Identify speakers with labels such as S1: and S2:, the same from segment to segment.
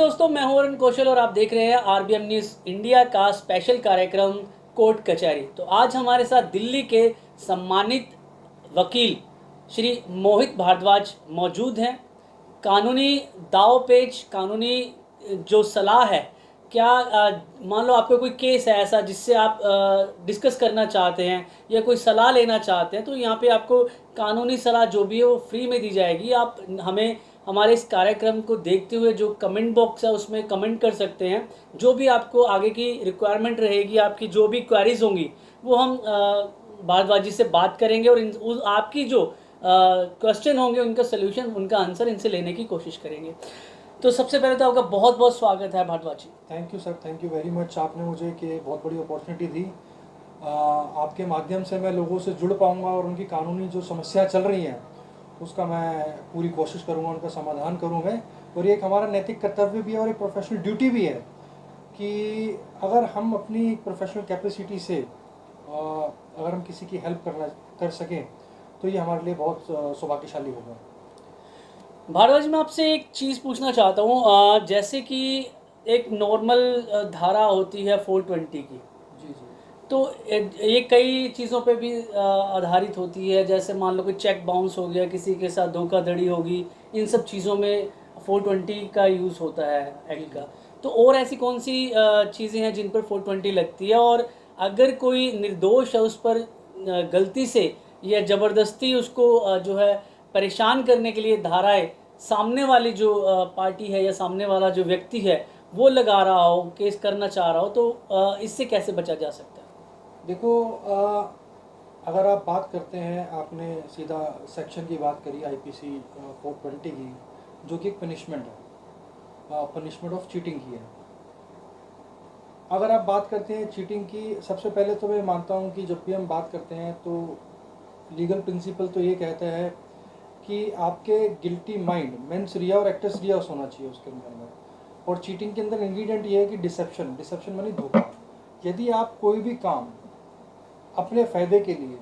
S1: दोस्तों, मैं हूं अरुण कौशल और आप देख रहे हैं आरबीएम न्यूज़ इंडिया का स्पेशल कार्यक्रम कोर्ट कचहरी। तो आज हमारे साथ दिल्ली के सम्मानित वकील श्री मोहित भारद्वाज मौजूद हैं। कानूनी दाव-पेच, कानूनी जो सलाह है, क्या मान लो आपका कोई केस है ऐसा जिससे आप डिस्कस करना चाहते हैं या कोई सलाह लेना चाहते हैं, तो यहाँ पे आपको कानूनी सलाह जो भी है वो फ्री में दी जाएगी। आप हमें हमारे इस कार्यक्रम को देखते हुए जो कमेंट बॉक्स है उसमें कमेंट कर सकते हैं। जो भी आपको आगे की रिक्वायरमेंट रहेगी, आपकी जो भी क्वेरीज होंगी, वो हम भारद्वाज जी से बात करेंगे और आपकी जो क्वेश्चन होंगे उनका सोल्यूशन, उनका आंसर इनसे लेने की कोशिश करेंगे। तो सबसे पहले तो आपका बहुत बहुत स्वागत है Bharadwaj ji.
S2: Thank you sir, thank you very much. आपने मुझे कि बहुत बड़ी अपॉर्चुनिटी दी। आपके माध्यम से मैं लोगों से जुड़ पाऊंगा और उनकी कानूनी जो समस्याएं चल रही हैं उसका मैं पूरी कोशिश करूंगा, उनका समाधान करूँ मैं। और ये एक हमारा नैतिक कर्तव्य भी है और एक प्रोफेशनल ड्यूटी भी है कि अगर हम अपनी प्रोफेशनल कैपेसिटी से अगर हम किसी की हेल्प कर सकें तो ये हमारे लिए बहुत सौभाग्यशाली होगा।
S1: भारद्वाज, मैं आपसे एक चीज़ पूछना चाहता हूँ। जैसे कि एक नॉर्मल धारा होती है 420 की,
S2: जी जी।
S1: तो ये कई चीज़ों पे भी आधारित होती है। जैसे मान लो कि चेक बाउंस हो गया, किसी के साथ धोखाधड़ी होगी, इन सब चीज़ों में 420 का यूज़ होता है एक्ट का। तो और ऐसी कौन सी चीज़ें हैं जिन पर 420 लगती है, और अगर कोई निर्दोष है उस पर गलती से या ज़बरदस्ती उसको जो है परेशान करने के लिए धाराएं सामने वाली जो पार्टी है या सामने वाला जो व्यक्ति है वो लगा रहा हो, केस करना चाह रहा हो, तो इससे कैसे बचा जा सकता है?
S2: देखो, अगर आप बात करते हैं, आपने सीधा सेक्शन की बात करी आईपीसी 420 की, जो कि एक पनिशमेंट है, पनिशमेंट ऑफ चीटिंग की है। अगर आप बात करते हैं चीटिंग की, सबसे पहले तो मैं मानता हूं कि जब भी हम बात करते हैं तो लीगल प्रिंसिपल तो ये कहता है कि आपके गिल्टी माइंड मेंस रिया और एक्टर्स रिया होना चाहिए उसके अंदर में। और चीटिंग के अंदर इंग्रेडिएंट ये है कि डिसेप्शन, डिसेप्शन मानी धोखा। यदि आप कोई भी काम अपने फ़ायदे के लिए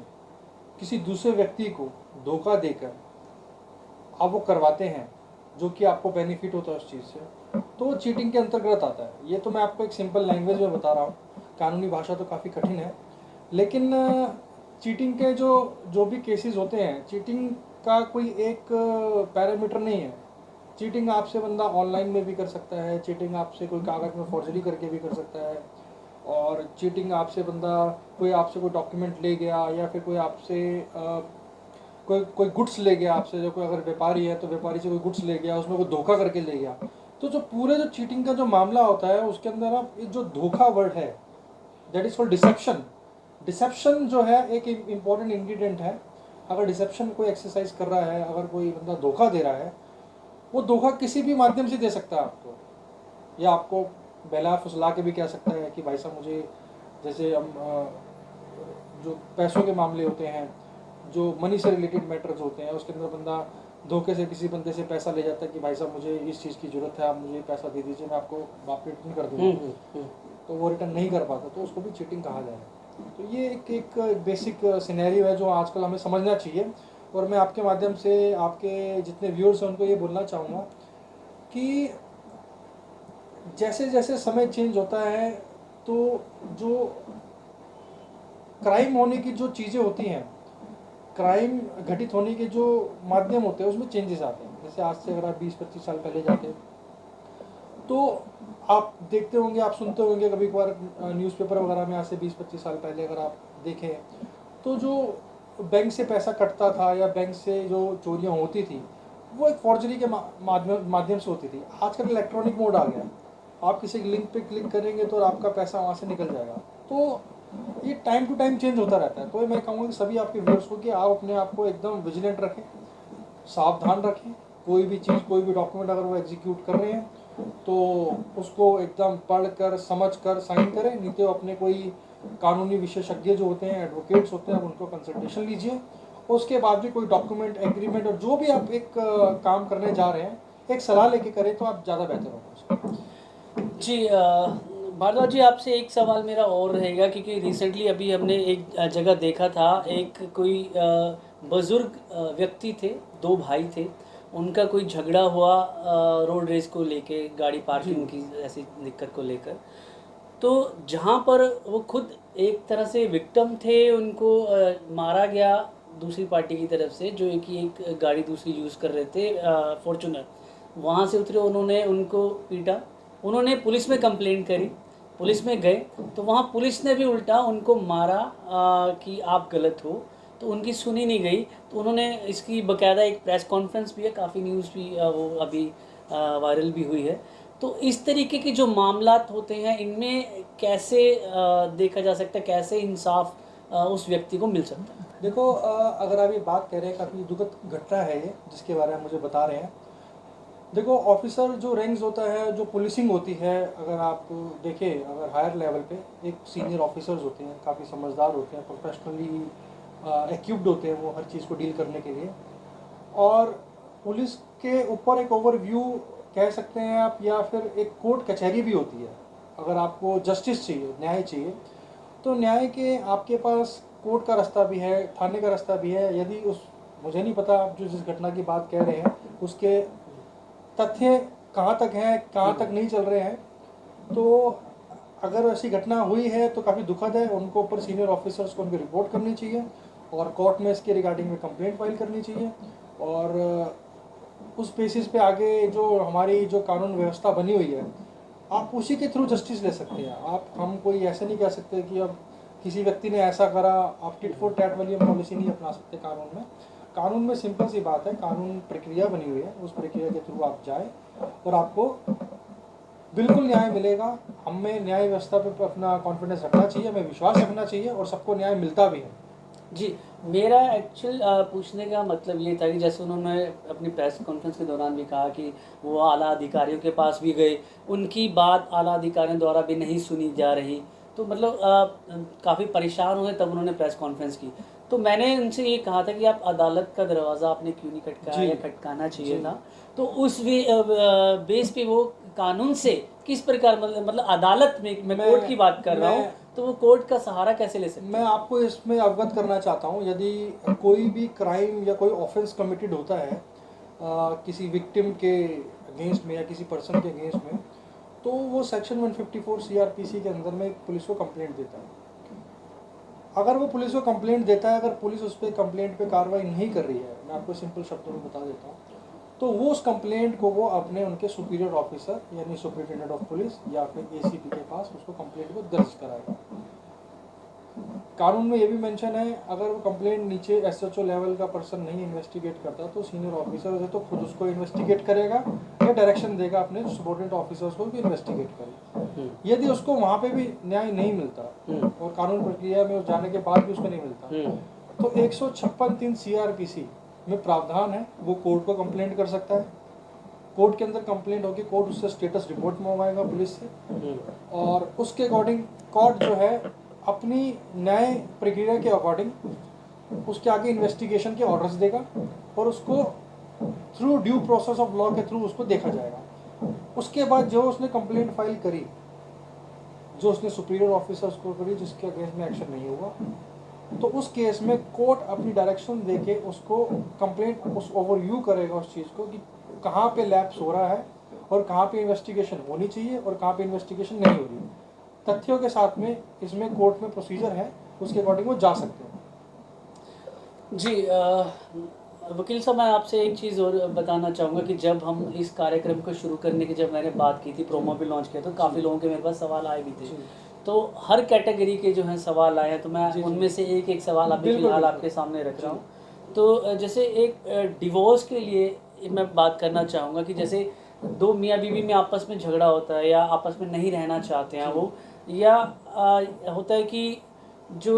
S2: किसी दूसरे व्यक्ति को धोखा देकर आप वो करवाते हैं जो कि आपको बेनिफिट होता है उस चीज़ से, तो वो चीटिंग के अंतर्गत आता है। ये तो मैं आपको एक सिंपल लैंग्वेज में बता रहा हूँ, कानूनी भाषा तो काफ़ी कठिन है। लेकिन चीटिंग के जो जो भी केसेस होते हैं, चीटिंग का कोई एक पैरामीटर नहीं है। चीटिंग आपसे बंदा ऑनलाइन में भी कर सकता है, चीटिंग आपसे कोई कागज़ में फॉर्जरी करके भी कर सकता है, और चीटिंग आपसे बंदा कोई आपसे कोई डॉक्यूमेंट ले गया या फिर कोई आपसे कोई कोई गुड्स ले गया आपसे, जो कोई अगर व्यापारी है तो व्यापारी से कोई गुड्स ले गया, उसमें कोई धोखा करके ले गया। तो जो पूरे जो चीटिंग का जो मामला होता है उसके अंदर आप जो धोखा वर्ड है, that is called deception. Deception जो है एक इम्पॉर्टेंट इंग्रेडिएंट है। अगर डिसेप्शन कोई एक्सरसाइज कर रहा है, अगर कोई बंदा धोखा दे रहा है, वो धोखा किसी भी माध्यम से दे सकता है आपको, या आपको बहला फुसला के भी कह सकता है कि भाई साहब मुझे, जैसे हम जो पैसों के मामले होते हैं, जो मनी से रिलेटेड मैटर्स होते हैं, उसके अंदर बंदा धोखे से किसी बंदे से पैसा ले जाता है कि भाई साहब मुझे इस चीज़ की ज़रूरत है, आप मुझे पैसा दे दीजिए, मैं आपको वापस रिटर्न कर दूँगा। तो वो रिटर्न नहीं कर पाता, तो उसको भी चीटिंग कहा जाएगा। तो ये एक बेसिक सिनेरियो है जो आजकल हमें समझना चाहिए। और मैं आपके माध्यम से आपके जितने व्यूअर्स हैं उनको ये बोलना चाहूँगा कि जैसे जैसे समय चेंज होता है तो जो क्राइम होने की जो चीज़ें होती हैं, क्राइम घटित होने के जो माध्यम होते हैं, उसमें चेंजेस आते हैं। जैसे आज से अगर आप 20-25 साल पहले जाते तो आप देखते होंगे, आप सुनते होंगे कभी कभार न्यूज़पेपर वगैरह में, आज से 20-25 साल पहले अगर आप देखें तो जो बैंक से पैसा कटता था या बैंक से जो चोरियां होती थी वो एक फॉर्जरी के माध्यम से होती थी। आजकल इलेक्ट्रॉनिक मोड आ गया, आप किसी लिंक पे क्लिक करेंगे तो आपका पैसा वहाँ से निकल जाएगा। तो ये टाइम टू टाइम चेंज होता रहता है। तो मैं कहूँगा कि सभी आपके व्यूअर्स को कि आप अपने आप को एकदम विजिलेंट रखें, सावधान रखें। कोई भी चीज़, कोई भी डॉक्यूमेंट अगर वो एग्जीक्यूट कर रहे हैं तो उसको एकदम पढ़ कर समझ कर साइन करें, नहीं तो अपने कोई कानूनी विशेषज्ञ जो होते हैं, एडवोकेट्स होते हैं, उनको कंसल्टेशन लीजिए। उसके बाद भी कोई डॉक्यूमेंट, एग्रीमेंट और जो भी आप एक काम करने जा रहे हैं, एक सलाह लेके करें तो आप ज़्यादा बेहतर होगा।
S1: जी भारद्वाज जी, आपसे एक सवाल मेरा और रहेगा, क्योंकि रिसेंटली अभी हमने एक जगह देखा था, एक कोई बुज़ुर्ग व्यक्ति थे, दो भाई थे, उनका कोई झगड़ा हुआ रोड रेस को लेके, गाड़ी पार्किंग की ऐसी दिक्कत को लेकर। तो जहाँ पर वो खुद एक तरह से विक्टिम थे, उनको मारा गया दूसरी पार्टी की तरफ से, जो कि एक गाड़ी दूसरी यूज़ कर रहे थे, फॉर्चूनर। वहाँ से उतरे, उन्होंने उनको पीटा, उन्होंने पुलिस में कंप्लेंट करी, पुलिस में गए तो वहाँ पुलिस ने भी उल्टा उनको मारा कि आप गलत हो, तो उनकी सुनी नहीं गई। तो उन्होंने इसकी बकायदा एक प्रेस कॉन्फ्रेंस भी है, काफ़ी न्यूज़ भी वो अभी वायरल भी हुई है। तो इस तरीके के जो मामलात होते हैं, इनमें कैसे देखा जा सकता है, कैसे इंसाफ उस व्यक्ति को मिल सकता है?
S2: देखो, अगर आप ये बात कह रहे हैं, काफ़ी दुखद घटना है ये जिसके बारे में मुझे बता रहे हैं। देखो, ऑफिसर जो रैंक्स होता है, जो पुलिसिंग होती है, अगर आप देखें, अगर हायर लेवल पे एक सीनियर ऑफिसर्स होते हैं, काफ़ी समझदार होते हैं, प्रोफेशनली एक्यूप्ड होते हैं वो हर चीज़ को डील करने के लिए। और पुलिस के ऊपर एक ओवरव्यू कह सकते हैं आप, या फिर एक कोर्ट कचहरी भी होती है। अगर आपको जस्टिस चाहिए, न्याय चाहिए, तो न्याय के आपके पास कोर्ट का रास्ता भी है, थाने का रास्ता भी है। यदि उस, मुझे नहीं पता आप जो जिस घटना की बात कह रहे हैं उसके तथ्य कहाँ तक हैं, कहाँ तक नहीं चल रहे हैं, तो अगर ऐसी घटना हुई है तो काफ़ी दुखद है। उनको ऊपर सीनियर ऑफिसर्स को उनकी रिपोर्ट करनी चाहिए और कोर्ट में इसके रिगार्डिंग में कंप्लेंट फाइल करनी चाहिए। और उस बेसिस पे आगे जो हमारी जो कानून व्यवस्था बनी हुई है, आप उसी के थ्रू जस्टिस ले सकते हैं। हम कोई ऐसे नहीं कह सकते कि अब किसी व्यक्ति ने ऐसा करा, आप टिट फॉर टैट वाली पॉलिसी नहीं अपना सकते कानून में। कानून में सिंपल सी बात है, कानून प्रक्रिया बनी हुई है, उस प्रक्रिया के थ्रू आप जाए और आपको बिल्कुल न्याय मिलेगा। हमें न्याय व्यवस्था पे अपना कॉन्फिडेंस रखना चाहिए, हमें विश्वास रखना चाहिए, और सबको न्याय मिलता भी है।
S1: जी, मेरा एक्चुअल पूछने का मतलब ये था कि जैसे उन्होंने अपनी प्रेस कॉन्फ्रेंस के दौरान भी कहा कि वो आला अधिकारियों के पास भी गए, उनकी बात आला अधिकारियों द्वारा भी नहीं सुनी जा रही, तो मतलब काफ़ी परेशान हुए, तब उन्होंने प्रेस कॉन्फ्रेंस की। तो मैंने उनसे ये कहा था कि आप अदालत का दरवाज़ा आपने क्यों नहीं खटकाया,
S2: जी
S1: या खटकाना चाहिए
S2: जी।
S1: था। तो उस बेस पे वो कानून से किस प्रकार, मतलब अदालत में, मैं कोर्ट की बात कर रहा हूँ,
S2: मैं
S1: तो वो कोर्ट का सहारा कैसे ले सकते
S2: मैं आपको इसमें अवगत करना चाहता हूँ। यदि कोई भी क्राइम या कोई ऑफेंस कमिटेड होता है किसी विक्टिम के अगेंस्ट में या किसी पर्सन के अगेंस्ट में, तो वो सेक्शन 154 सीआरपीसी के अंदर में पुलिस को कंप्लेंट देता है। अगर वो पुलिस को कंप्लेंट देता है, अगर पुलिस उस पर कंप्लेंट पे कार्रवाई नहीं कर रही है, मैं आपको सिंपल शब्दों में बता देता हूँ, तो वो उस कंप्लेंट को वो अपने उनके सुपीरियर ऑफिसर यानी सुपरिटेंडेंट ऑफ पुलिस या फिर एसीपी के पास उसको कंप्लेंट को दर्ज कराएगा। कानून में ये भी मेंशन है, अगर वो कंप्लेंट नीचे एसएचओ लेवल का पर्सन नहीं इन्वेस्टिगेट करता, तो सीनियर ऑफिसर है तो खुद उसको इन्वेस्टिगेट करेगा या डायरेक्शन देगा अपने सबॉर्डिनेट ऑफिसर्स को कि इन्वेस्टिगेट करें। यदि उसको वहाँ पे भी न्याय नहीं मिलता और कानून प्रक्रिया में जाने के बाद भी उसको नहीं मिलता, तो 156(3) सीआरपीसी में प्रावधान है, वो कोर्ट को कंप्लेंट कर सकता है। कोर्ट के अंदर कंप्लेंट होगी, कोर्ट उससे स्टेटस रिपोर्ट मंगवाएगा पुलिस से, और उसके अकॉर्डिंग कोर्ट जो है अपनी न्याय प्रक्रिया के अकॉर्डिंग उसके आगे इन्वेस्टिगेशन के ऑर्डर्स देगा और उसको through due process of law के थ्रू उसको देखा जाएगा। उसके बाद जो उसने कंप्लेंट फाइल करी, जो उसने सुपीरियर ऑफिसर्स को करी, जिसके अगेंस्ट में एक्शन नहीं हुआ, तो उस केस में कोर्ट अपनी डायरेक्शन देके उसको कंप्लेंट उस ओवरव्यू करेगा उस चीज़ को कि कहाँ पे लैप्स हो रहा है और कहाँ पे इन्वेस्टिगेशन होनी चाहिए और कहाँ पे इन्वेस्टिगेशन नहीं हो रही। तथ्यों के साथ में इसमें कोर्ट में प्रोसीजर है, उसके अकॉर्डिंग वो जा सकते हैं।
S1: जी, वकील साहब, मैं आपसे एक चीज़ और बताना चाहूँगा कि जब हम इस कार्यक्रम को शुरू करने की जब मैंने बात की थी, प्रोमो भी लॉन्च किया, तो काफ़ी लोगों के मेरे पास सवाल आए भी थे। तो हर कैटेगरी के जो हैं सवाल आए हैं, तो मैं उनमें से एक एक सवाल अभी फ़िलहाल आपके सामने रख रहा हूँ। तो जैसे एक डिवोर्स के लिए मैं बात करना चाहूँगा कि जैसे दो मियाँ बीवी में आपस में झगड़ा होता है या आपस में नहीं रहना चाहते हैं वो, या होता है कि जो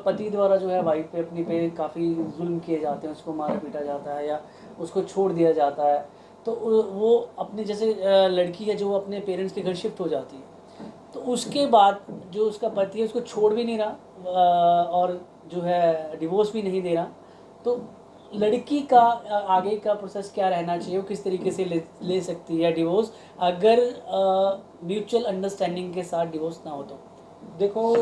S1: पति द्वारा जो है वाइफ पे अपनी पे काफ़ी जुल्म किए जाते हैं, उसको मारा पीटा जाता है या उसको छोड़ दिया जाता है, तो वो अपने जैसे लड़की है जो अपने पेरेंट्स के घर शिफ्ट हो जाती है, तो उसके बाद जो उसका पति है उसको छोड़ भी नहीं रहा और जो है डिवोर्स भी नहीं दे रहा, तो लड़की का आगे का प्रोसेस क्या रहना चाहिए, वो किस तरीके से ले सकती है डिवोर्स, अगर म्यूचुअल अंडरस्टैंडिंग के साथ डिवोर्स ना हो तो?
S2: देखो,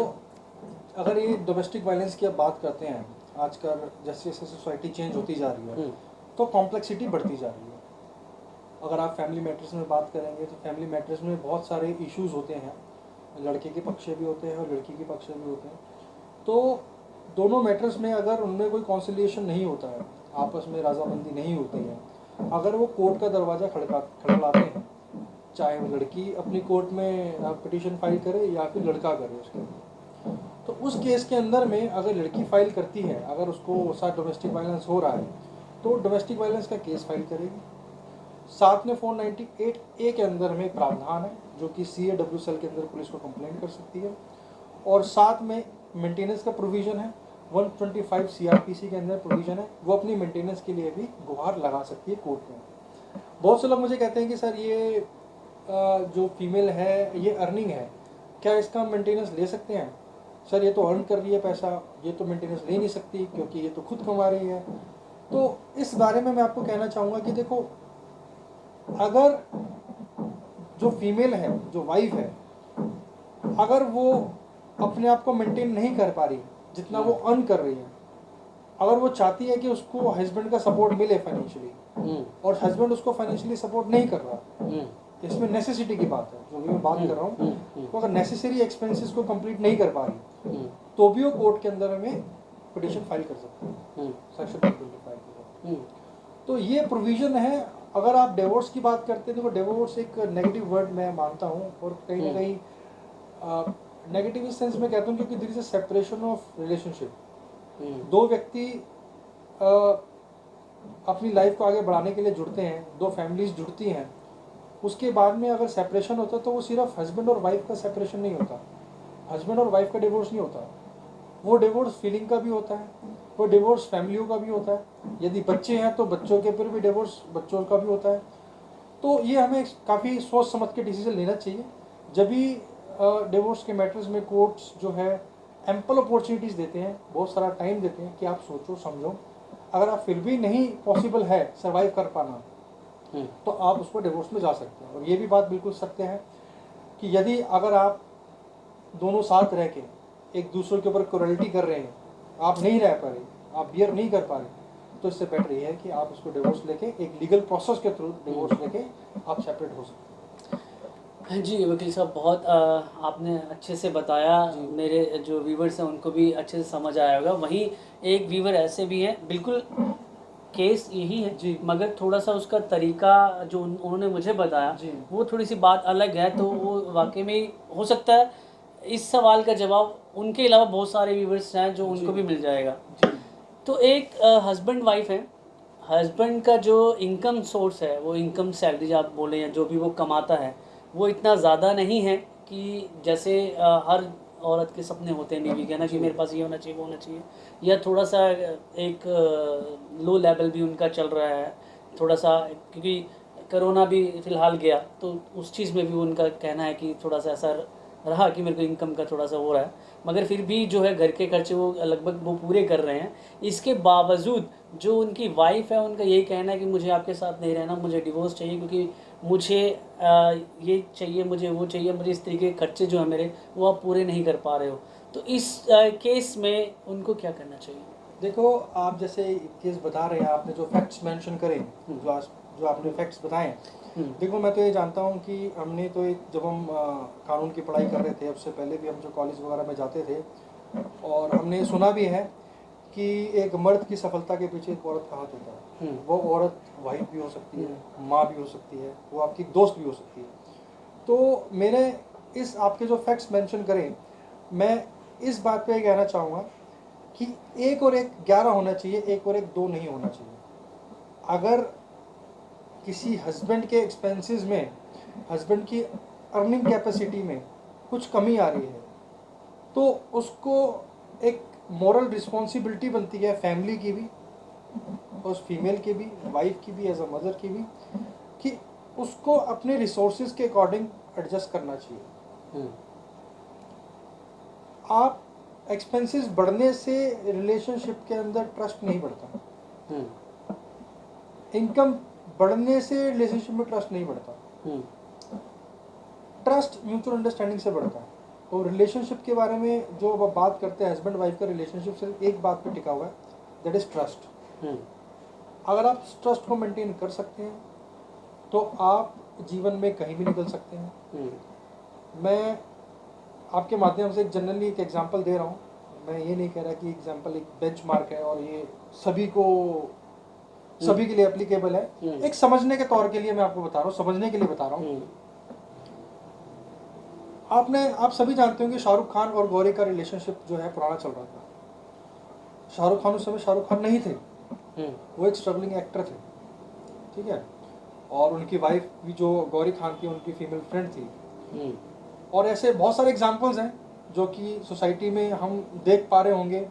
S2: अगर ये डोमेस्टिक वायलेंस की आप बात करते हैं, आजकल जैसे जैसे सोसाइटी चेंज होती जा रही है तो कॉम्प्लेक्सिटी बढ़ती जा रही है। अगर आप फैमिली मैटर्स में बात करेंगे तो फैमिली मैटर्स में बहुत सारे इश्यूज होते हैं, लड़के के पक्ष से भी होते हैं और लड़की के पक्ष से भी होते हैं। तो दोनों मैटर्स में अगर उनमें कोई कॉन्सिलिएशन नहीं होता है, आपस में राजामंदी नहीं होती है, अगर वो कोर्ट का दरवाज़ा खड़खड़ाते हैं, चाहे वो लड़की अपनी कोर्ट में पिटीशन फाइल करे या फिर लड़का करे उसके, तो उस केस के अंदर में अगर लड़की फाइल करती है, अगर उसको साथ डोमेस्टिक वायलेंस हो रहा है, तो डोमेस्टिक वायलेंस का केस फाइल करेगी। साथ में 498A के अंदर में प्रावधान है जो कि CAW सेल के अंदर पुलिस को कंप्लेंट कर सकती है, और साथ में मेंटेनेंस का प्रोविज़न है, 125 CRPC के अंदर प्रोविज़न है, वो अपनी मेंटेनेंस के लिए भी गुहार लगा सकती है कोर्ट में। बहुत से लोग मुझे कहते हैं कि सर ये जो फीमेल है ये अर्निंग है, क्या इसका मेंटेनेंस ले सकते हैं? सर ये तो अर्न कर रही है पैसा, ये तो मेंटेनेंस ले नहीं सकती क्योंकि ये तो खुद कमा रही है। तो इस बारे में मैं आपको कहना चाहूँगा कि देखो, अगर जो फीमेल है, जो वाइफ है, अगर वो अपने आप को मेंटेन नहीं कर पा रही जितना वो अर्न कर रही है, अगर वो चाहती है कि उसको हस्बैंड का सपोर्ट मिले फाइनेंशियली, और हस्बैंड उसको फाइनेंशियली सपोर्ट नहीं कर रहा, इसमें नेसेसिटी की बात है जो भी मैं बात कर रहा हूँ, तो अगर नेसेसरी एक्सपेंसेस को कंप्लीट नहीं कर पा रही तो भी वो कोर्ट के अंदर में पिटीशन फाइल कर सकते हैं, सेक्शन 225 के तहत। तो ये प्रोविज़न है। अगर आप डिवोर्स की बात करते हैं तो डिवोर्स एक नेगेटिव वर्ड मैं मानता हूँ, और कहीं ना कहीं नेगेटिव इस सेंस में कहता हूँ क्योंकि there is a separation of relationship. दो व्यक्ति अपनी लाइफ को आगे बढ़ाने के लिए जुड़ते हैं, दो फैमिलीज जुड़ती हैं, उसके बाद में अगर सेपरेशन होता है तो वो सिर्फ हस्बैंड और वाइफ का सेपरेशन नहीं होता, हस्बैंड और वाइफ का डिवोर्स नहीं होता, वो डिवोर्स फीलिंग का भी होता है, वो डिवोर्स फैमिलियों का भी होता है, यदि बच्चे हैं तो बच्चों के ऊपर भी डिवोर्स बच्चों का भी होता है। तो ये हमें काफ़ी सोच समझ के डिसीजन लेना चाहिए। जब भी डिवोर्स के मैटर्स में कोर्ट्स जो है एम्पल अपॉर्चुनिटीज़ देते हैं, बहुत सारा टाइम देते हैं कि आप सोचो समझो, अगर आप फिर भी नहीं पॉसिबल है सर्वाइव कर पाना तो आप उसको डिवोर्स में जा सकते हैं। और ये भी बात बिल्कुल सत्य है कि यदि अगर आप दोनों साथ रह के एक दूसरे के ऊपर क्रूरल्टी कर रहे हैं, आप नहीं रह पा रहे, आप बियर नहीं कर पा रहे, तो इससे बेटर ये है कि आप उसको डिवोर्स लेके एक लीगल प्रोसेस के थ्रू डिवोर्स लेके आप सेपरेट हो सकते हैं।
S1: जी वकील साहब, बहुत आपने अच्छे से बताया, मेरे जो व्यूवर्स हैं उनको भी अच्छे से समझ आया होगा। वहीं एक व्यूवर ऐसे भी हैं, बिल्कुल केस यही है
S2: जी,
S1: मगर थोड़ा सा उसका तरीका जो उन्होंने मुझे बताया
S2: जी,
S1: वो थोड़ी सी बात अलग है, तो वो वाकई में हो सकता है इस सवाल का जवाब उनके अलावा बहुत सारे व्यूवर्स हैं जो उनको भी मिल जाएगा।
S2: जी,
S1: तो एक हस्बैंड वाइफ है, हस्बैंड का जो इनकम सोर्स है, वो इनकम सैलरी आप बोले या जो भी वो कमाता है, वो इतना ज़्यादा नहीं है कि जैसे हर औरत के सपने होते हैं बीवी के ना कि मेरे पास ये होना चाहिए वो होना चाहिए, या थोड़ा सा एक लो लेवल भी उनका चल रहा है थोड़ा सा, क्योंकि कोरोना भी फ़िलहाल गया तो उस चीज़ में भी उनका कहना है कि थोड़ा सा ऐसा रहा कि मेरे को इनकम का थोड़ा सा हो रहा है, मगर फिर भी जो है घर के खर्चे वो लगभग वो पूरे कर रहे हैं। इसके बावजूद जो उनकी वाइफ है उनका यही कहना है कि मुझे आपके साथ नहीं रहना, मुझे डिवोर्स चाहिए, क्योंकि मुझे ये चाहिए, मुझे वो चाहिए, मुझे इस तरीके के खर्चे जो है मेरे वो आप पूरे नहीं कर पा रहे हो। तो इस केस में उनको क्या करना चाहिए?
S2: देखो, आप जैसे केस बता रहे हैं, आपने जो फैक्ट्स मेंशन करे, जो आपने फैक्ट्स बताए, देखो मैं तो ये जानता हूँ कि हमने तो एक जब हम कानून की पढ़ाई कर रहे थे, उससे पहले भी हम जो कॉलेज वगैरह में जाते थे, और हमने सुना भी है कि एक मर्द की सफलता के पीछे एक औरत का हाथ होता है। वो औरत वाइफ भी हो सकती है, माँ भी हो सकती है, वो आपकी दोस्त भी हो सकती है। तो मैंने इस आपके जो फैक्ट्स मेंशन करें, मैं इस बात पे कहना चाहूँगा कि 1 और 1 11 होना चाहिए, 1 और 1 2 नहीं होना चाहिए। अगर किसी हस्बैंड के एक्सपेंसेस में, हस्बैंड की अर्निंग कैपेसिटी में कुछ कमी आ रही है, तो उसको एक मॉरल रिस्पॉन्सिबिलिटी बनती है फैमिली की भी, उस फीमेल की भी, वाइफ की भी, एज अ मदर की भी, कि उसको अपने रिसोर्सेज के अकॉर्डिंग एडजस्ट करना चाहिए। आप एक्सपेंसेस बढ़ने से रिलेशनशिप के अंदर ट्रस्ट नहीं बढ़ता, इनकम बढ़ने से रिलेशनशिप में ट्रस्ट नहीं बढ़ता, ट्रस्ट म्यूचुअल अंडरस्टैंडिंग से बढ़ता है। और रिलेशनशिप के बारे में जो अब बात करते हैं, हस्बैंड वाइफ का रिलेशनशिप सिर्फ एक बात पे टिका हुआ है, दैट इज ट्रस्ट। अगर आप ट्रस्ट को मेंटेन कर सकते हैं तो आप जीवन में कहीं भी निकल सकते हैं। मैं आपके माध्यम से एक जनरली एक एग्जांपल दे रहा हूँ। मैं ये नहीं कह रहा कि एग्जांपल एक बेंचमार्क है और ये सभी के लिए एप्लीकेबल है। एक समझने के तौर के लिए मैं आपको बता रहा हूँ, समझने के लिए बता रहा हूँ। आप सभी जानते होंगे शाहरुख खान और गौरी का रिलेशनशिप जो है पुराना चल रहा था। शाहरुख खान उस समय शाहरुख खान नहीं थे, वो एक स्ट्रगलिंग एक्टर थे, ठीक है। और उनकी वाइफ भी जो गौरी खान थी उनकी फीमेल फ्रेंड थी। और ऐसे बहुत सारे एग्जांपल्स हैं जो कि सोसाइटी में हम देख पा रहे होंगे,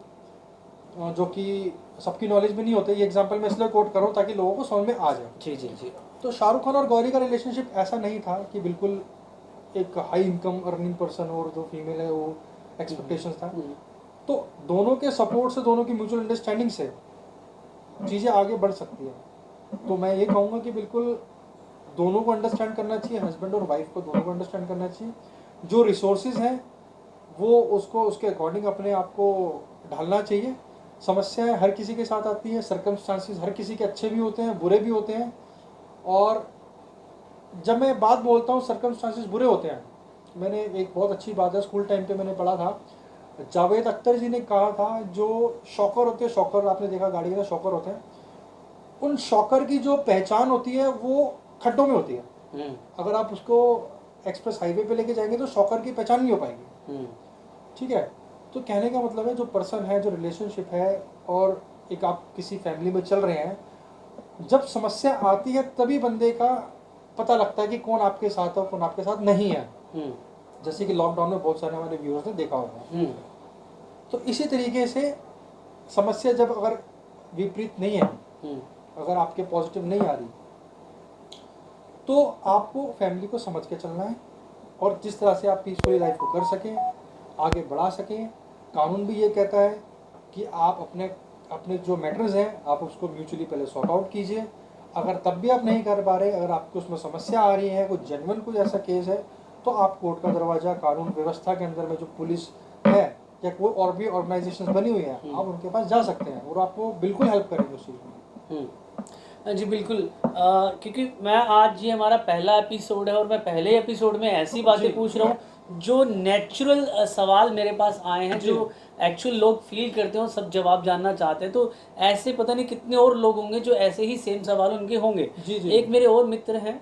S2: जो कि सबकी नॉलेज में नहीं होते। ये एग्जांपल मैं इसलिए कोट कर रहा हूँ ताकि लोगों को समझ में आ जाए।
S1: जी जी जी।
S2: तो शाहरुख खान और गौरी का रिलेशनशिप ऐसा नहीं था कि बिल्कुल एक हाई इनकम अर्निंग पर्सन और जो फीमेल है वो एक्सपेक्टेशंस था। तो दोनों के सपोर्ट से, दोनों की म्यूचुअल अंडरस्टैंडिंग से चीज़ें आगे बढ़ सकती है। तो मैं ये कहूँगा कि बिल्कुल दोनों को अंडरस्टैंड करना चाहिए, हस्बैंड और वाइफ को दोनों को अंडरस्टैंड करना चाहिए। जो रिसोर्सेज हैं वो उसको उसके अकॉर्डिंग अपने आप को ढालना चाहिए। समस्याएं हर किसी के साथ आती है, सर्कमस्टांसिस हर किसी के अच्छे भी होते हैं, बुरे भी होते हैं। और जब मैं बात बोलता हूँ सर्कमस्टांसिस बुरे होते हैं, मैंने एक बहुत अच्छी बात है स्कूल टाइम पे मैंने पढ़ा था, जावेद अख्तर जी ने कहा था, जो शॉकर होते हैं, शॉकर आपने देखा गाड़ी के शॉकर होते हैं, उन शॉकर की जो पहचान होती है वो खड्डों में होती है। अगर आप उसको एक्सप्रेस हाईवे पे लेके जाएंगे तो शॉकर की पहचान नहीं हो पाएगी, ठीक है। तो कहने का मतलब है जो पर्सन है, जो रिलेशनशिप है, और एक आप किसी फैमिली में चल रहे हैं, जब समस्या आती है तभी बंदे का पता लगता है कि कौन आपके साथ है, कौन आपके साथ नहीं है। जैसे कि लॉकडाउन में बहुत सारे हमारे व्यूअर्स ने देखा होगा। तो इसी तरीके से समस्या जब अगर विपरीत नहीं है, अगर आपके पॉजिटिव नहीं आ रही, तो आपको फैमिली को समझ के चलना है और जिस तरह से आप पीसफुली लाइफ को कर सकें, आगे बढ़ा सकें। कानून भी ये कहता है कि आप अपने अपने जो मैटर्स हैं आप उसको म्यूचुअली पहले सॉर्ट आउट कीजिए। अगर तब भी आप नहीं कर पा रहे, अगर आपको उसमें समस्या आ रही है, कोई जेन्युइन कोई ऐसा केस है, तो आप कोर्ट का दरवाज़ा, कानून व्यवस्था के अंदर में जो पुलिस है या कोई और भी ऑर्गेनाइजेशन बनी हुई है, आप उनके पास जा सकते हैं और आपको बिल्कुल हेल्प करेंगे उस चीज़ में।
S1: जी बिल्कुल। क्योंकि मैं आज ये हमारा पहला एपिसोड है और मैं पहले एपिसोड में ऐसी बातें पूछ रहा हूँ जो नेचुरल सवाल मेरे पास आए हैं, जो एक्चुअल लोग फील करते हैं और सब जवाब जानना चाहते हैं। तो ऐसे पता नहीं कितने और लोग होंगे जो ऐसे ही सेम सवाल उनके होंगे। एक मेरे और मित्र हैं,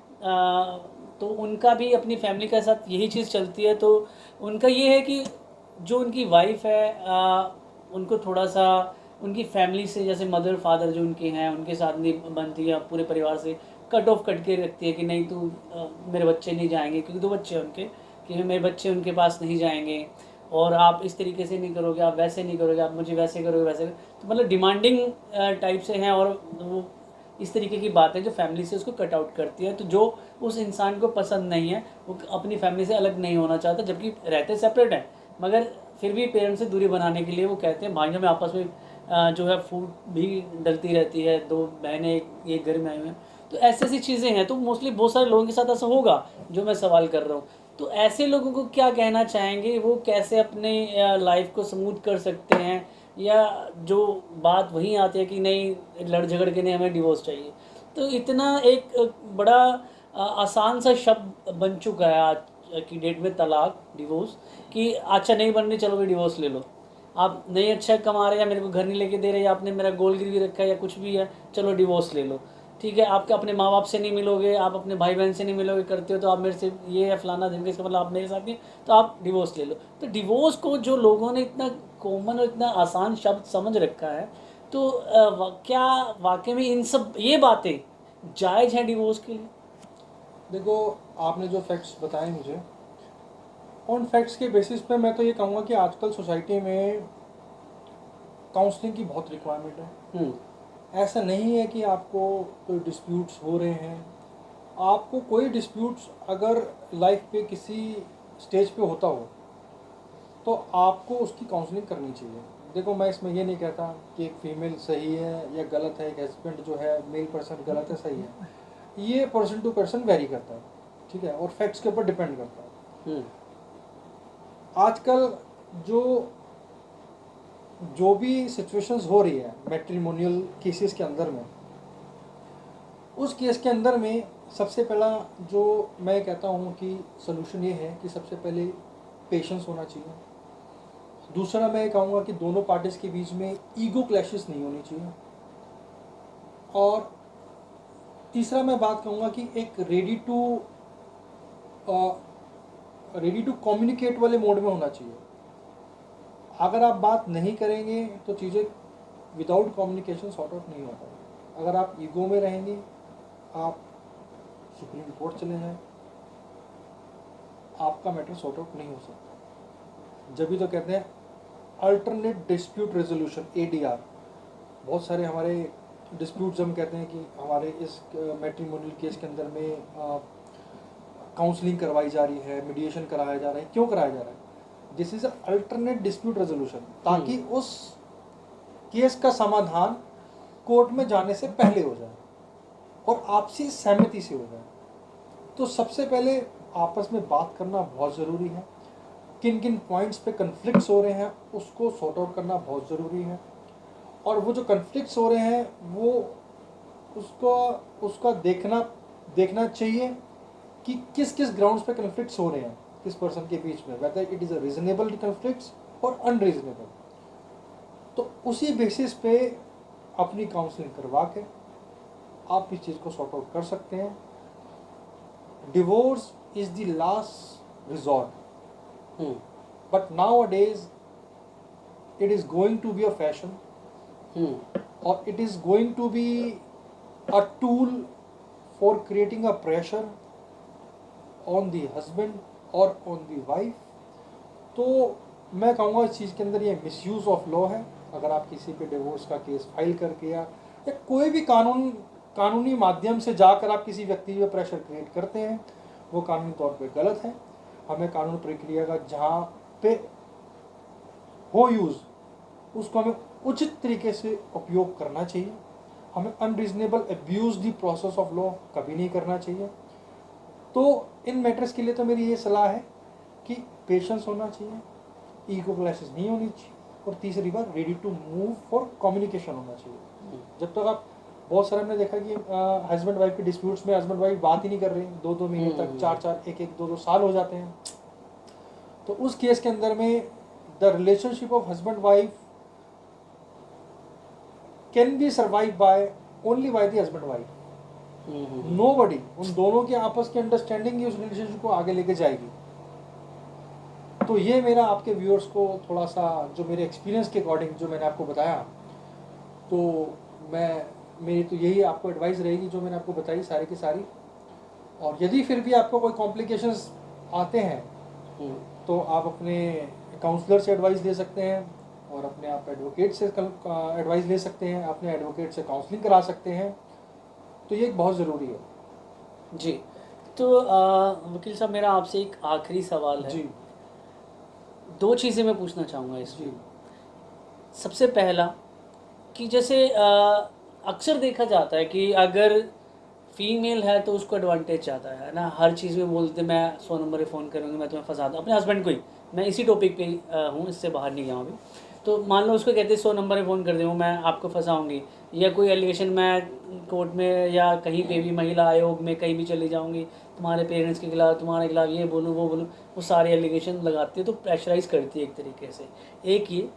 S1: तो उनका भी अपनी फैमिली के साथ यही चीज़ चलती है। तो उनका ये है कि जो उनकी वाइफ है, उनको थोड़ा सा उनकी फैमिली से, जैसे मदर फादर जो उनके हैं उनके साथ नहीं बनती, या पूरे परिवार से कट ऑफ कट के रखती है कि नहीं तू मेरे बच्चे नहीं जाएंगे, क्योंकि 2 बच्चे हैं उनके, कि मेरे बच्चे उनके पास नहीं जाएंगे और आप इस तरीके से नहीं करोगे, आप वैसे नहीं करोगे, आप मुझे वैसे करोगे वैसे। तो मतलब डिमांडिंग टाइप से हैं और वो इस तरीके की बातें जो फैमिली से उसको कट आउट करती है। तो जो उस इंसान को पसंद नहीं है वो अपनी फैमिली से अलग नहीं होना चाहता, जबकि रहते सेपरेट हैं, मगर फिर भी पेरेंट्स से दूरी बनाने के लिए वो कहते हैं भाइयों में आपस में जो है फूट भी डलती रहती है, 2 बहनें एक घर में आई हुई हैं। तो ऐसी ऐसी चीज़ें हैं। तो मोस्टली बहुत सारे लोगों के साथ ऐसा होगा जो मैं सवाल कर रहा हूँ। तो ऐसे लोगों को क्या कहना चाहेंगे, वो कैसे अपने लाइफ को स्मूथ कर सकते हैं, या जो बात वहीं आती है कि नहीं लड़ झगड़ के नहीं हमें डिवोर्स चाहिए। तो इतना एक बड़ा आसान सा शब्द बन चुका है आज की डेट में तलाक, डिवोर्स, कि अच्छा नहीं बन रही चलो भाई डिवोर्स ले लो, आप नहीं अच्छा कमा रहे, या मेरे को घर नहीं लेके दे रहे, या आपने मेरा गोल गिरवी रखा है, या कुछ भी है, चलो डिवोर्स ले लो। ठीक है, आपके अपने माँ बाप से नहीं मिलोगे, आप अपने भाई बहन से नहीं मिलोगे, करते हो तो आप मेरे से ये है फलाना ढिमके, इसका मतलब आप मेरे साथ नहीं, तो आप डिवोर्स ले लो। तो डिवोर्स को जो लोगों ने इतना कॉमन और इतना आसान शब्द समझ रखा है, तो क्या वाकई में इन सब ये बातें जायज़ हैं डिवोर्स के लिए?
S2: देखो, आपने जो फैक्ट्स बताए मुझे, उन फैक्ट्स के बेसिस पे मैं तो ये कहूँगा कि आजकल सोसाइटी में काउंसलिंग की बहुत रिक्वायरमेंट है। ऐसा नहीं है कि आपको कोई डिस्प्यूट्स हो रहे हैं, आपको कोई डिस्प्यूट्स अगर लाइफ पे किसी स्टेज पे होता हो तो आपको उसकी काउंसलिंग करनी चाहिए। देखो, मैं इसमें ये नहीं कहता कि एक फीमेल सही है या गलत है, एक हस्बैंड जो है मेल पर्सन गलत है सही है, ये पर्सन टू पर्सन वेरी करता है, ठीक है, और फैक्ट्स के ऊपर डिपेंड करता है। आजकल जो जो भी सिचुएशंस हो रही है मैट्रिमोनियल केसेस के अंदर में, उस केस के अंदर में सबसे पहला जो मैं कहता हूँ कि सलूशन ये है कि सबसे पहले पेशेंस होना चाहिए। दूसरा मैं ये कहूँगा कि दोनों पार्टीज के बीच में ईगो क्लैशेस नहीं होनी चाहिए। और तीसरा मैं बात कहूँगा कि एक रेडी टू कम्युनिकेट वाले मोड में होना चाहिए। अगर आप बात नहीं करेंगे तो चीज़ें विदाउट कम्युनिकेशन सॉर्ट आउट नहीं होता। अगर आप ईगो में रहेंगे, आप सुप्रीम कोर्ट चले जाएं, आपका मैटर सॉर्ट आउट नहीं हो सकता। जब भी तो कहते हैं अल्टरनेट डिस्प्यूट रेजोल्यूशन, ADR। बहुत सारे हमारे डिस्प्यूट्स हम कहते हैं कि हमारे इस मैट्रिमोनियल केस के अंदर में काउंसलिंग करवाई जा रही है, मीडिएशन कराया जा रहा है। क्यों कराया जा रहा है? This is alternate dispute resolution, ताकि उस केस का समाधान कोर्ट में जाने से पहले हो जाए और आपसी सहमति से हो जाए। तो सबसे पहले आपस में बात करना बहुत ज़रूरी है। किन किन पॉइंट्स पे कन्फ्लिक्ट्स हो रहे हैं उसको सॉर्ट आउट करना बहुत ज़रूरी है। और वो जो कन्फ्लिक्ट्स हो रहे हैं वो उसका देखना चाहिए कि किस किस ग्राउंड्स पे कन्फ्लिक्ट्स हो रहे हैं किस पर्सन के बीच में, whether it is a reasonable conflicts और अनरीजनेबल। तो उसी बेसिस पे अपनी काउंसलिंग करवा के आप इस चीज़ को सॉर्ट आउट कर सकते हैं। Divorce is the last resort, but nowadays it is going to be a fashion और it is going to be a tool for creating a pressure on the husband और on the wife. तो मैं कहूँगा इस चीज़ के अंदर ये misuse of law है। अगर आप किसी पे डिवोर्स का केस फाइल करके या कोई भी कानूनी माध्यम से जाकर आप किसी व्यक्ति पे प्रेशर क्रिएट करते हैं, वो कानूनी तौर पे गलत है। हमें कानून प्रक्रिया का जहाँ पे हो यूज़ उसको हमें उचित तरीके से उपयोग करना चाहिए। हमें unreasonable abuse the process of law कभी नहीं करना चाहिए। तो इन मैटर्स के लिए तो मेरी ये सलाह है कि पेशेंस होना चाहिए, ईगो क्लैशेस नहीं होनी चाहिए, और तीसरी बात ready to move for communication होना चाहिए। जब तक आप बहुत सारे हमने देखा कि हस्बैंड वाइफ के डिस्प्यूट्स में हस्बैंड वाइफ बात ही नहीं कर रहे, 2-2 महीने तक, 4-4, 1-1, 2-2 साल हो जाते हैं। तो उस केस के अंदर में the relationship of husband wife can be survive by only by the husband wife. Nobody, उन दोनों के आपस की अंडरस्टैंडिंग ही उस रिलेशनशिप को आगे लेके जाएगी। तो ये मेरा आपके व्यूअर्स को थोड़ा सा, जो मेरे एक्सपीरियंस के अकॉर्डिंग जो मैंने आपको बताया, तो मेरी तो यही आपको एडवाइस रहेगी जो मैंने आपको बताई सारी की सारी। और यदि फिर भी आपको कोई कॉम्प्लिकेशंस आते हैं तो आप अपने काउंसलर से एडवाइस ले सकते हैं और अपने आप एडवोकेट से एडवाइस ले सकते हैं, अपने एडवोकेट से काउंसलिंग करा सकते हैं। तो ये बहुत ज़रूरी है
S1: जी। तो वकील साहब, मेरा आपसे एक आखिरी सवाल है
S2: जी।
S1: 2 चीज़ें मैं पूछना चाहूँगा इसमें।
S2: जी
S1: सबसे पहला कि जैसे अक्सर देखा जाता है कि अगर फीमेल है तो उसको एडवांटेज ज़्यादा है ना, हर चीज़ में बोलते मैं 100 नंबर पे फ़ोन करूँगी, मैं तुम्हें फंसा दूँ अपने हस्बैंड को ही। मैं इसी टॉपिक पे हूँ, इससे बाहर नहीं गया हूँ अभी। तो मान लो उसको कहते 100 नंबर पे फ़ोन कर दूँ मैं आपको फंसाऊँगी, या कोई एलिगेशन मैं कोर्ट में या कहीं पे भी महिला आयोग में कहीं भी चली जाऊँगी, तुम्हारे पेरेंट्स के खिलाफ, तुम्हारे खिलाफ ये बोलूँ वो बोलूँ, वो सारे एलिगेशन लगाती है, तो प्रेशराइज़ करती है एक तरीके से। एक ये।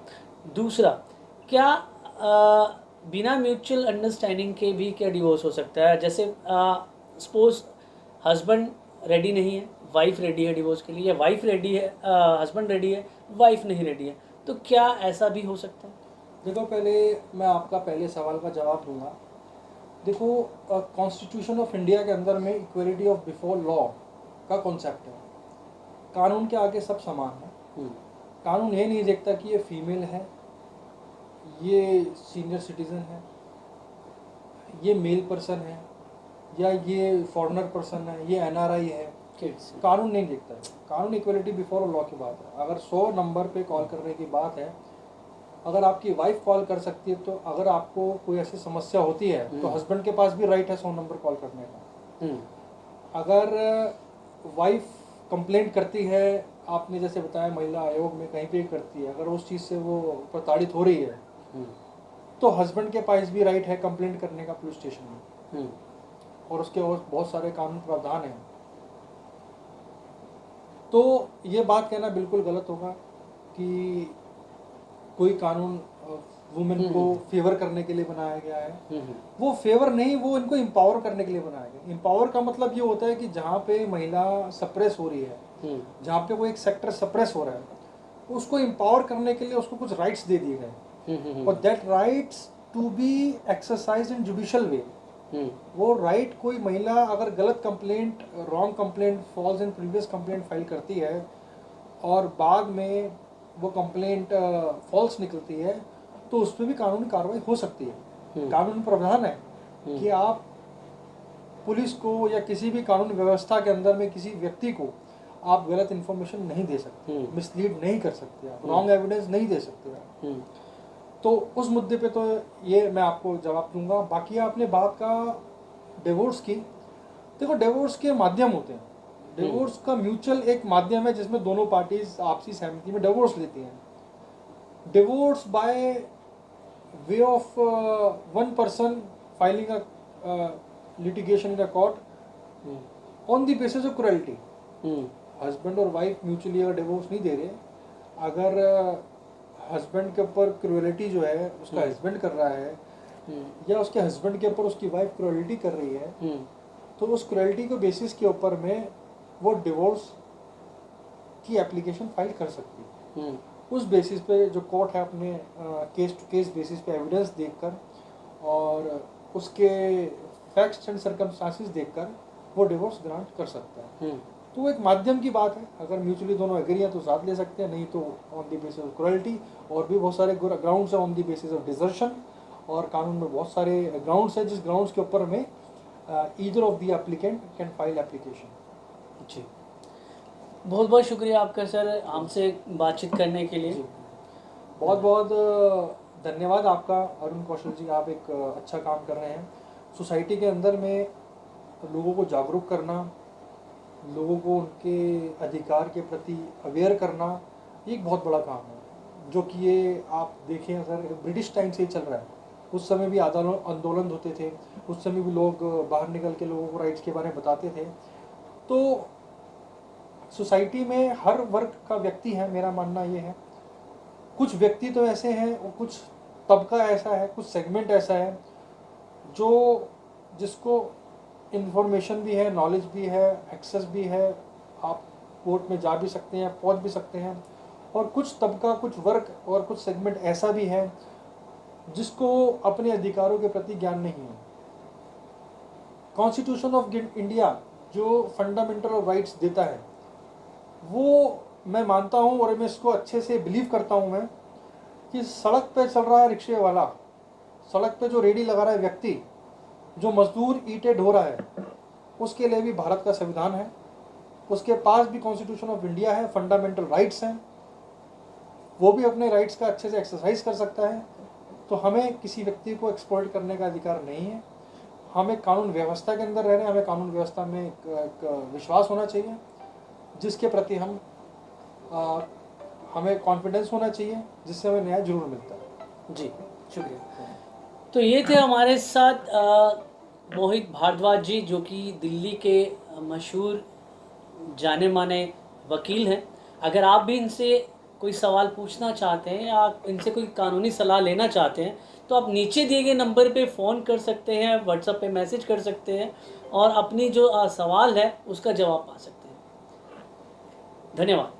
S1: दूसरा, क्या बिना म्यूचुअल अंडरस्टैंडिंग के भी क्या डिवोर्स हो सकता है? जैसे सपोज हस्बैंड रेडी नहीं है, वाइफ रेडी है डिवोर्स के लिए, या वाइफ रेडी है, हस्बैंड रेडी है, वाइफ नहीं रेडी है, तो क्या ऐसा भी हो सकता है?
S2: देखो, पहले मैं आपका पहले सवाल का जवाब दूंगा। देखो, कॉन्स्टिट्यूशन ऑफ इंडिया के अंदर में इक्वलिटी ऑफ बिफोर लॉ का कॉन्सेप्ट है। कानून के आगे सब समान है। कानून ये नहीं देखता कि ये फीमेल है, ये सीनियर सिटीज़न है, ये मेल पर्सन है, या ये फॉरेनर पर्सन है, ये NRI है।
S1: किड्स।
S2: कानून नहीं देखता है। कानून इक्वलिटी बिफोर लॉ की बात है। अगर 100 नंबर पे कॉल करने की बात है, अगर आपकी वाइफ कॉल कर सकती है, तो अगर आपको कोई ऐसी समस्या होती है तो हस्बैंड के पास भी राइट है 100 नंबर कॉल करने का। अगर वाइफ कंप्लेंट करती है, आपने जैसे बताया महिला आयोग में कहीं पे करती है, अगर उस चीज़ से वो प्रताड़ित हो रही है तो हस्बैंड के पास भी राइट है कंप्लेंट करने का पुलिस स्टेशन में। और उसके और बहुत सारे कानून प्रावधान हैं, तो ये बात कहना बिल्कुल गलत होगा कि कोई कानून वुमेन को फेवर करने के लिए बनाया गया है। वो फेवर नहीं, वो इनको एम्पावर करने के लिए बनाया गया। एम्पावर का मतलब ये होता है कि जहाँ पे महिला सप्रेस हो रही है, जहाँ पे कोई एक सेक्टर सप्रेस हो रहा है, उसको एम्पावर करने के लिए उसको कुछ राइट्स दे दिए गए, और that rights to be exercise in judicial way. वो राइट, कोई महिला अगर गलत complaint, wrong complaint, false and previous complaint file करती है और बाद में वो कंप्लेंट फॉल्स निकलती है, तो उस पर भी कानूनी कार्रवाई हो सकती है। कानून प्रावधान है कि आप पुलिस को या किसी भी कानून व्यवस्था के अंदर में किसी व्यक्ति को आप गलत इन्फॉर्मेशन नहीं दे सकते, मिसलीड नहीं कर सकते, आप रॉन्ग एविडेंस नहीं दे सकते। तो उस मुद्दे पे तो ये मैं आपको जवाब दूंगा। बाकी आपने बात का डिवोर्स की, देखो डिवोर्स के माध्यम होते हैं, डिवोर्स का म्यूचुअल एक माध्यम है जिसमें दोनों पार्टीज आपसी सहमति में डिवोर्स लेती हैं। Divorce by way of one person filing a litigation in a court on the basis of cruelty. Husband और वाइफ म्यूचुअली अगर डिवोर्स नहीं दे रहे, अगर हस्बैंड के ऊपर क्रुएलिटी जो है उसका हस्बैंड कर रहा है, या उसके हस्बैंड के ऊपर उसकी वाइफ क्रुएलिटी कर रही है, तो उस क्रुएलिटी के बेसिस के ऊपर में वो डिवोर्स की एप्लीकेशन फाइल कर सकती है। उस बेसिस पे जो कोर्ट है अपने केस टू केस बेसिस पे एविडेंस देखकर और उसके फैक्ट्स एंड सर्कमस्टांसेस देखकर वो डिवोर्स ग्रांट कर सकता है। तो एक माध्यम की बात है, अगर म्यूचुअली दोनों एग्री हैं तो साथ ले सकते हैं, नहीं तो on the basis of cruelty. और भी बहुत सारे ग्राउंड्स हैं on the basis of desertion, और कानून में बहुत सारे ग्राउंड्स हैं जिस ग्राउंड्स के ऊपर में either of the applicant can file application.
S1: जी, बहुत बहुत शुक्रिया आपका सर हमसे बातचीत करने के लिए।
S2: बहुत बहुत धन्यवाद आपका अरुण कौशल जी, आप एक अच्छा काम कर रहे हैं। सोसाइटी के अंदर में लोगों को जागरूक करना, लोगों को उनके अधिकार के प्रति अवेयर करना, ये एक बहुत बड़ा काम है। जो कि ये आप देखें सर, ब्रिटिश टाइम से ही चल रहा है। उस समय भी आंदोलन होते थे, उस समय भी लोग बाहर निकल के लोगों को राइट्स के बारे में बताते थे। तो सोसाइटी में हर वर्ग का व्यक्ति है, मेरा मानना ये है। कुछ व्यक्ति तो ऐसे हैं और कुछ तबका ऐसा है, कुछ सेगमेंट ऐसा है जो जिसको इन्फॉर्मेशन भी है, नॉलेज भी है, एक्सेस भी है, आप कोर्ट में जा भी सकते हैं, पहुंच भी सकते हैं। और कुछ तबका, कुछ वर्ग और कुछ सेगमेंट ऐसा भी है जिसको अपने अधिकारों के प्रति ज्ञान नहीं है। कॉन्स्टिट्यूशन ऑफ इंडिया जो फंडामेंटल राइट्स देता है, वो मैं मानता हूँ और मैं इसको अच्छे से बिलीव करता हूँ मैं, कि सड़क पे चल रहा है रिक्शे वाला, सड़क पे जो रेडी लगा रहा है व्यक्ति, जो मजदूर ईंटें ढो रहा है, उसके लिए भी भारत का संविधान है, उसके पास भी कॉन्स्टिट्यूशन ऑफ इंडिया है, फंडामेंटल राइट्स हैं, वो भी अपने राइट्स का अच्छे से एक्सरसाइज कर सकता है। तो हमें किसी व्यक्ति को एक्सप्लॉइट करने का अधिकार नहीं है। हमें कानून व्यवस्था के अंदर रह रहे हैं, हमें कानून व्यवस्था में एक विश्वास होना चाहिए जिसके प्रति हमें कॉन्फिडेंस होना चाहिए, जिससे हमें न्याय जरूर मिलता है।
S1: जी, शुक्रिया। तो ये थे हमारे साथ मोहित भारद्वाज जी, जो कि दिल्ली के मशहूर जाने माने वकील हैं। अगर आप भी इनसे कोई सवाल पूछना चाहते हैं या इनसे कोई कानूनी सलाह लेना चाहते हैं, तो आप नीचे दिए गए नंबर पे फ़ोन कर सकते हैं, व्हाट्सएप पे मैसेज कर सकते हैं और अपनी जो सवाल है उसका जवाब पा सकते हैं। धन्यवाद।